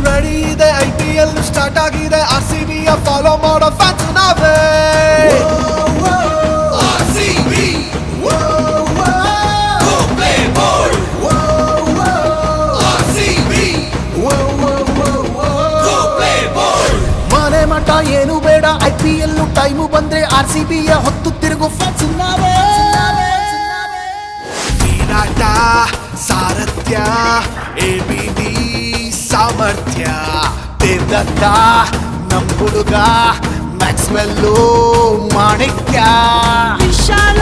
Ready ಇದೆ, IPL start ಆಗಿದೆ, RCB follow ಮಾಡೋ ಫ್ಯಾನ್ಸ್ ನಾವೇ. RCB go play ball. RCB go play ball. ಮನೆ ಮಠ ಏನು ಬೇಡ, IPL ಟೈಮು ಬಂದ್ರೆ RCB ಹೊತ್ತು ತಿರುಗು ಫ್ಯಾನ್ಸ್ ನಾವೇ. ವಿರಾಟ ಸಾರಥ್ಯ, ABD ಸಾಮರ್ಥ್ಯ, ದೇವದತ್ತ ನಮ್ ಹುಡುಗ, ಮ್ಯಾಕ್ಸ್ವೆಲ್ಲು ಮಾಣಿಕ್ಯ. ವಿಶಾಲ